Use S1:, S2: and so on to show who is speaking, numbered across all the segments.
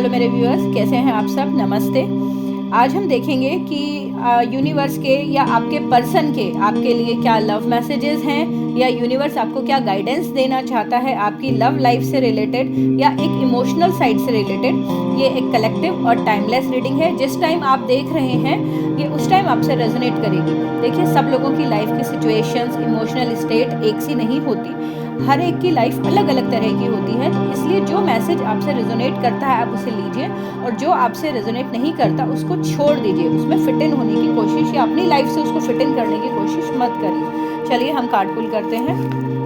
S1: Hello मेरे viewers, कैसे हैं आप सब। नमस्ते। आज हम देखेंगे कि यूनिवर्स के या आपके पर्सन के आपके लिए क्या लव मैसेजेस हैं, या यूनिवर्स आपको क्या गाइडेंस देना चाहता है आपकी लव लाइफ से रिलेटेड या एक इमोशनल साइड से रिलेटेड। ये एक कलेक्टिव और टाइमलेस रीडिंग है। जिस टाइम आप देख रहे हैं ये उस टाइम आपसे रेजोनेट करेगी। देखिए, सब लोगों की लाइफ की सिचुएशंस, इमोशनल स्टेट एक सी नहीं होती। हर एक की लाइफ अलग अलग तरह की होती है, तो इसलिए जो मैसेज आपसे रेजोनेट करता है आप उसे लीजिए, और जो आपसे रेजोनेट नहीं करता उसको छोड़ दीजिए। उसमें फिट इन होने की कोशिश या अपनी लाइफ से उसको फिट इन करने की कोशिश मत करिए। चलिए हम कार्ड पुल करते हैं।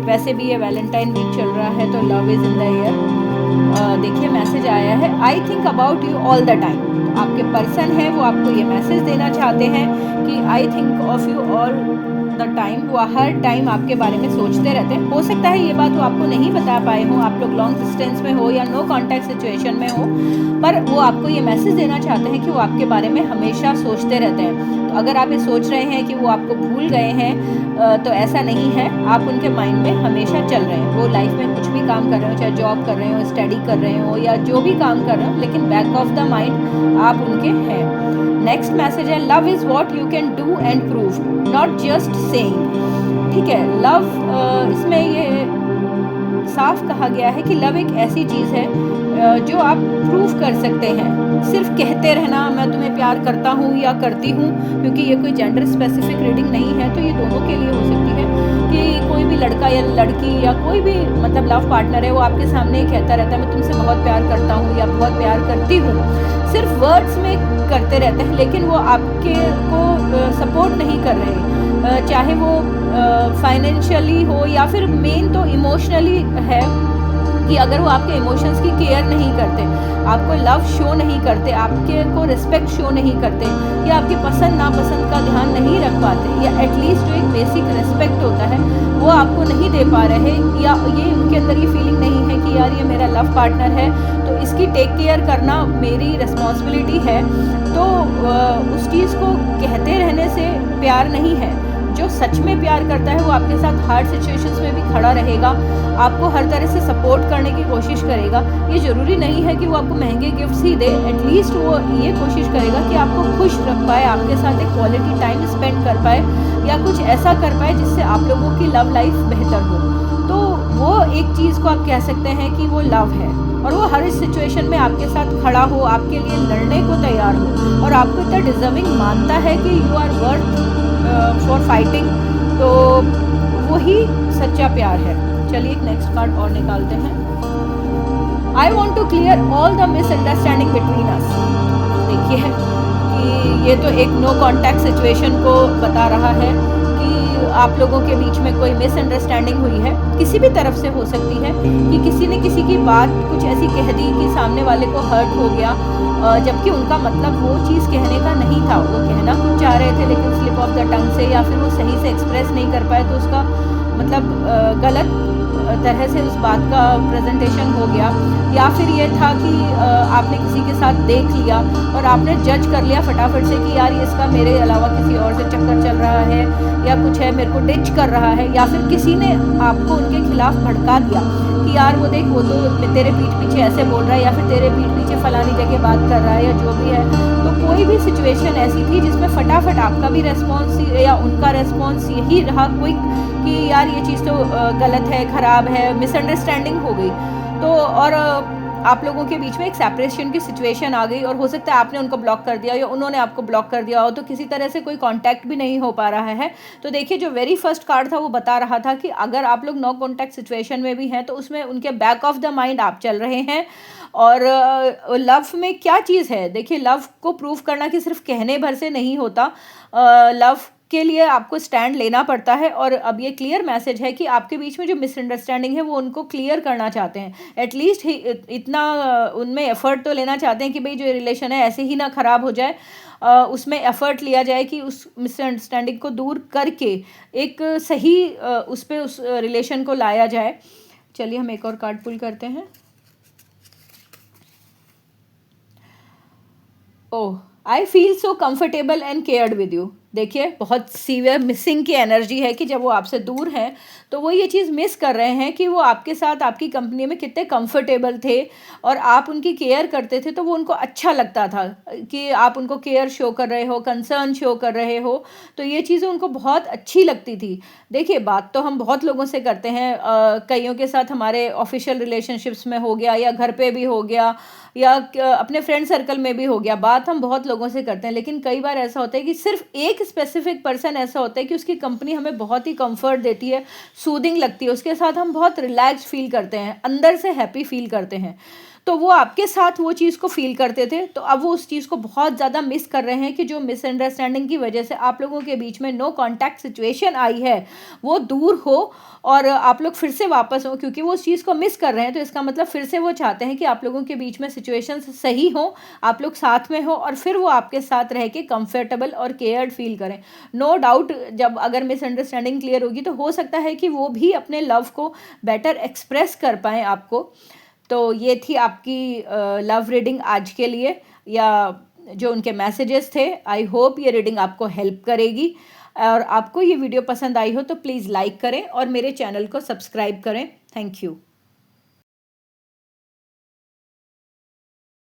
S1: वैसे भी ये वैलेंटाइन वीक चल रहा है, तो love is in the air. देखिए, मैसेज आया है, I think about you all the time. आपके पर्सन है वो आपको ये मैसेज देना चाहते हैं कि I think of you all the time. वो हर टाइम आपके बारे में सोचते रहते हैं। हो सकता है ये बात वो आपको नहीं बता पाए हो, आप लोग लॉन्ग डिस्टेंस में हो या नो कांटेक्ट सिचुएशन में हो, पर वो आपको ये मैसेज देना चाहते हैं कि वो आपके बारे में हमेशा सोचते रहते हैं। तो अगर आप ये सोच रहे हैं कि वो आपको भूल गए हैं, तो ऐसा नहीं है। आप उनके माइंड में हमेशा चल रहे हैं। वो लाइफ में कुछ भी काम कर रहे हो, चाहे जॉब कर रहे हो, स्टडी कर रहे हो या जो भी काम कर रहे हो, लेकिन बैक ऑफ द माइंड आप उनके हैं। नेक्स्ट मैसेज है, love is what you can do and prove, not just saying. ठीक है, लव इसमें ये साफ कहा गया है कि लव एक ऐसी चीज़ है जो आप प्रूव कर सकते हैं। सिर्फ कहते रहना मैं तुम्हें प्यार करता हूँ या करती हूँ, क्योंकि ये कोई जेंडर स्पेसिफिक रीडिंग नहीं है, तो ये दोनों के लिए हो सकती है कि कोई भी लड़का या लड़की या कोई भी मतलब लव पार्टनर है, वो आपके सामने ही कहता रहता है मैं तुमसे बहुत प्यार करता हूँ या बहुत प्यार करती हूँ। सिर्फ वर्ड्स में करते रहते हैं, लेकिन वो आपके को सपोर्ट नहीं कर रहे, चाहे वो फाइनेंशियली हो या फिर मेन तो इमोशनली है कि अगर वो आपके इमोशंस की केयर नहीं करते, आपको लव शो नहीं करते, आपके को रिस्पेक्ट शो नहीं करते, या आपकी पसंद नापसंद का ध्यान नहीं रख पाते, या एटलीस्ट जो एक बेसिक रिस्पेक्ट होता है वो आपको नहीं दे पा रहे, या ये उनके अंदर ये फीलिंग नहीं है कि यार ये मेरा लव पार्टनर है तो इसकी टेक केयर करना मेरी रिस्पॉन्सिबिलिटी है, तो उस चीज़ को कहते रहने से प्यार नहीं है। जो सच में प्यार करता है वो आपके साथ हार्ड सिचुएशंस में भी खड़ा रहेगा, आपको हर तरह से सपोर्ट करने की कोशिश करेगा। ये ज़रूरी नहीं है कि वो आपको महंगे गिफ्ट्स ही दे, एटलीस्ट वो ये कोशिश करेगा कि आपको खुश रख पाए, आपके साथ एक क्वालिटी टाइम स्पेंड कर पाए, या कुछ ऐसा कर पाए जिससे आप लोगों की लव लाइफ बेहतर हो। तो वो एक चीज़ को आप कह सकते हैं कि वो लव है, और वो हर सिचुएशन में आपके साथ खड़ा हो, आपके लिए लड़ने को तैयार हो, और आपको इतना डिजर्विंग मानता है कि you are worth for fighting. तो वही सच्चा प्यार है। चलिए एक नेक्स्ट कार्ड और निकालते हैं। I want to clear all the misunderstanding between us. देखिए कि ये तो एक नो कॉन्टैक्ट सिचुएशन को बता रहा है कि आप लोगों के बीच में कोई मिसअंडरस्टैंडिंग हुई है, किसी भी तरफ से हो सकती है कि किसी ने किसी की बात कुछ ऐसी कह दी कि सामने वाले को हर्ट हो गया, जबकि उनका मतलब वो चीज़ कहने का नहीं था। वो कहना कुछ चाह रहे थे लेकिन स्लिप ऑफ द टंग से, या फिर वो सही से एक्सप्रेस नहीं कर पाए, तो उसका मतलब गलत तरह से उस बात का प्रेजेंटेशन हो गया। या फिर ये था कि आपने किसी के साथ देख लिया और आपने जज कर लिया फटाफट से कि यार इसका मेरे अलावा किसी और से चक्कर चल रहा है, या कुछ है, मेरे को डिच कर रहा है, या फिर किसी ने आपको उनके खिलाफ भड़का दिया कि यार वो देख, वो तो तेरे पीठ पीछे ऐसे बोल रहा है, या फिर तेरे पीठ पीछे फलानी जगह बात कर रहा है, या जो भी है। तो कोई भी सिचुएशन ऐसी थी जिसमें फटाफट आपका भी रेस्पॉन्स या उनका रेस्पॉन्स यही रहा क्विक कि यार ये चीज़ तो गलत है, ख़राब है, मिसअंडरस्टैंडिंग हो गई। तो और आप लोगों के बीच में एक सेपरेशन की सिचुएशन आ गई, और हो सकता है आपने उनको ब्लॉक कर दिया या उन्होंने आपको ब्लॉक कर दिया हो, तो किसी तरह से कोई कांटेक्ट भी नहीं हो पा रहा है। तो देखिए, जो वेरी फर्स्ट कार्ड था वो बता रहा था कि अगर आप लोग नो कांटेक्ट सिचुएशन में भी हैं तो उसमें उनके बैक ऑफ द माइंड आप चल रहे हैं। और लव में क्या चीज़ है, देखिए, लव को प्रूव करना कि सिर्फ कहने भर से नहीं होता। लव के लिए आपको स्टैंड लेना पड़ता है, और अब ये क्लियर मैसेज है कि आपके बीच में जो मिसअंडरस्टैंडिंग है वो उनको क्लियर करना चाहते हैं। एटलीस्ट इतना उनमें एफर्ट तो लेना चाहते हैं कि भाई जो रिलेशन है ऐसे ही ना ख़राब हो जाए, उसमें एफर्ट लिया जाए कि उस मिसअंडरस्टैंडिंग को दूर करके एक सही उस पर उस रिलेशन को लाया जाए। चलिए हम एक और कार्ड पुल करते हैं। Oh, I feel so comfortable and cared with you. देखिए बहुत सीवियर मिसिंग की एनर्जी है कि जब वो आपसे दूर हैं तो वो ये चीज़ मिस कर रहे हैं कि वो आपके साथ आपकी कंपनी में कितने कंफर्टेबल थे और आप उनकी केयर करते थे, तो वो उनको अच्छा लगता था कि आप उनको केयर शो कर रहे हो, कंसर्न शो कर रहे हो, तो ये चीज़ें उनको बहुत अच्छी लगती थी। देखिए बात तो हम बहुत लोगों से करते हैं, कईयों के साथ हमारे ऑफिशियल रिलेशनशिप्स में हो गया या घर पे भी हो गया या अपने फ्रेंड सर्कल में भी हो गया, बात हम बहुत लोगों से करते हैं, लेकिन कई बार ऐसा होता है कि सिर्फ एक स्पेसिफिक पर्सन ऐसा होता है कि उसकी कंपनी हमें बहुत ही कंफर्ट देती है, सूदिंग लगती है, उसके साथ हम बहुत रिलैक्स फील करते हैं, अंदर से हैप्पी फील करते हैं। तो वो आपके साथ वो चीज़ को फील करते थे, तो अब वो उस चीज़ को बहुत ज़्यादा मिस कर रहे हैं कि जो मिसअंडरस्टैंडिंग की वजह से आप लोगों के बीच में नो कॉन्टैक्ट सिचुएशन आई है, वो दूर हो और आप लोग फिर से वापस हो, क्योंकि वो उस चीज़ को मिस कर रहे हैं, तो इसका मतलब फिर से वो चाहते हैं कि आप लोगों के बीच में सिचुएशन सही हो, आप लोग साथ में हो और फिर वो आपके साथ रह के कंफर्टेबल और केयर्ड फील करें। नो डाउट जब अगर मिसअंडरस्टैंडिंग क्लियर होगी तो हो सकता है कि वो भी अपने लव को बेटर एक्सप्रेस कर पाएँ आपको। तो ये थी आपकी लव रीडिंग आज के लिए, या जो उनके मैसेजेस थे। आई होप ये रीडिंग आपको हेल्प करेगी, और आपको ये वीडियो पसंद आई हो तो प्लीज़ लाइक करें और मेरे चैनल को सब्सक्राइब करें। Thank you.